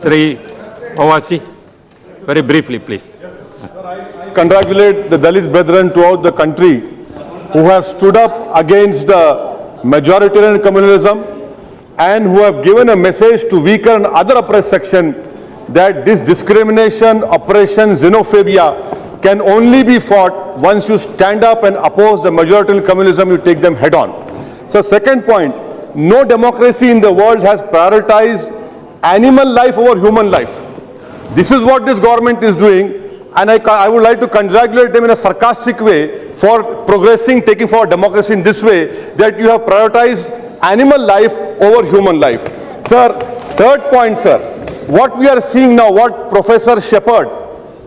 Sri Awasi, very briefly, please. Congratulate the Dalit brethren throughout the country who have stood up against the majoritarian communalism and who have given a message to weaker and other oppressed section that this discrimination, oppression, xenophobia can only be fought once you stand up and oppose the majoritarian communalism, you take them head on. So second point, no democracy in the world has prioritized animal life over human life. This is what this government is doing, and I would like to congratulate them in a sarcastic way for progressing, taking forward democracy in this way, that you have prioritized animal life over human life. Sir, third point, sir, what we are seeing now, what Professor Shepard,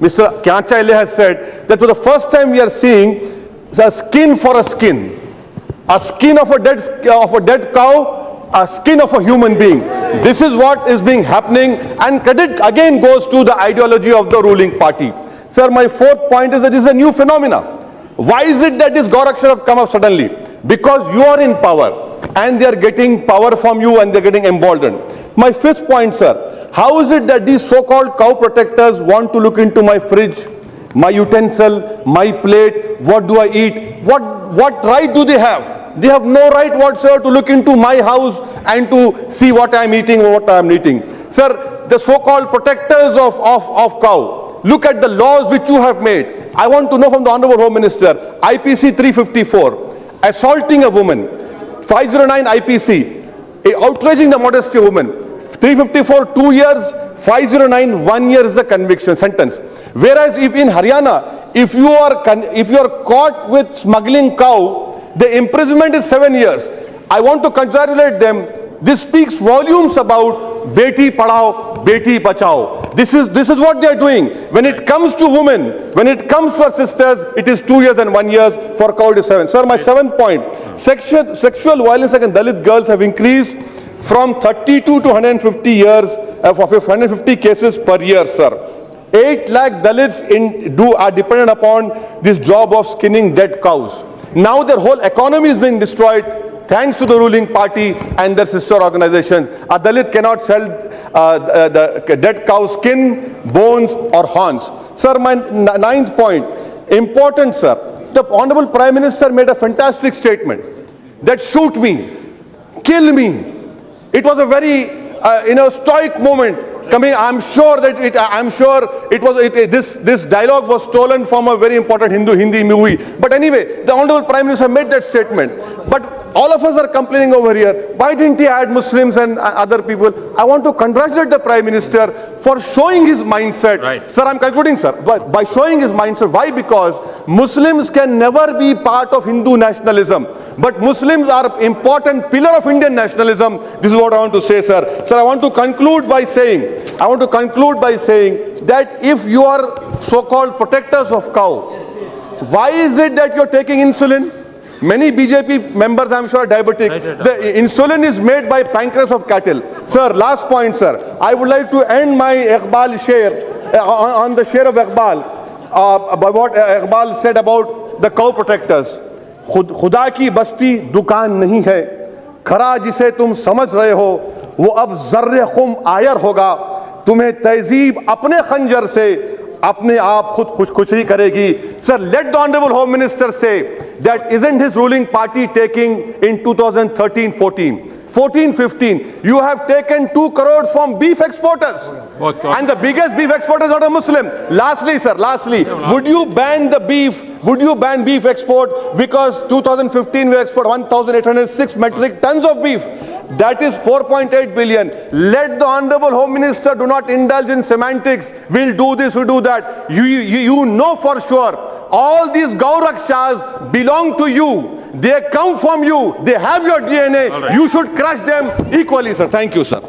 Mr. Kyanchaile has said, that for the first time we are seeing a skin for a skin of a dead cow, a skin of a human being. This is what is being happening, and credit again goes to the ideology of the ruling party. Sir, my fourth point is that this is a new phenomena. Why is it that this Gorakshar have come up suddenly? Because you are in power and they are getting power from you and they are getting emboldened. My fifth point, sir, how is it that these so-called cow protectors want to look into my fridge, my utensil, my plate, what do I eat? What right do they have? They have no right whatsoever to look into my house and to see what I am eating or what I am eating. Sir, the so-called protectors of cow, look at the laws which you have made. I want to know from the Honorable Home Minister, IPC 354, assaulting a woman, 509 IPC, outraging the modesty of woman, 354, 2 years, 509, 1 year is the conviction sentence. Whereas if in Haryana, if you are caught with smuggling cow, the imprisonment is 7 years. I want to congratulate them. This speaks volumes about Beti Padhao, Beti Bachao. This is what they are doing. When it comes to women, when it comes to our sisters, it is 2 years and 1 year. For cow it is 7. Sir, my seventh point, sexual violence against Dalit girls have increased from 32 to 150 years, 150 cases per year, sir. 8 lakh Dalits are dependent upon this job of skinning dead cows. Now their whole economy is being destroyed thanks to the ruling party and their sister organizations. A Dalit cannot sell the dead cow skin, bones or horns. Sir, my ninth point, important, sir. The Honorable Prime Minister made a fantastic statement that shoot me, kill me. It was a very stoic moment. I'm sure that this dialogue was stolen from a very important Hindi movie. But anyway, the Honorable Prime Minister made that statement. But all of us are complaining over here. Why didn't he add Muslims and other people? I want to congratulate the Prime Minister for showing his mindset. Right. Sir, I'm concluding, sir. But by showing his mindset, why? Because Muslims can never be part of Hindu nationalism. But Muslims are an important pillar of Indian nationalism. This is what I want to say, sir. Sir, I want to conclude by saying that if you are so-called protectors of cow, why is it that you're taking insulin? Many BJP members, I'm sure, are diabetic. The insulin is made by pancreas of cattle. Sir, last point, sir. I would like to end my Iqbal share on the share of Iqbal, by what Iqbal said about the cow protectors. खुदा की बस्ती दुकान नहीं है, खरा जिसे तुम समझ रहे हो वो अब जर्रे खुम आयर होगा, तुम्हें तहजीब अपने खंजर से अपने आप खुद खुशी करेगी. Sir, let the Honorable Home Minister say that isn't his ruling party taking in 2013-14, 14-15, you have taken 2 crores from beef exporters. And the biggest beef exporter is not a Muslim. Lastly, sir, would you ban the beef? Would you ban beef export? Because 2015 we export 1,806 metric tons of beef. That is 4.8 billion. Let the Honorable Home Minister do not indulge in semantics. We'll do this, we'll do that. You know for sure, all these Gaurakshas belong to you. They come from you. They have your DNA. Right. You should crush them equally, sir. Thank you, sir.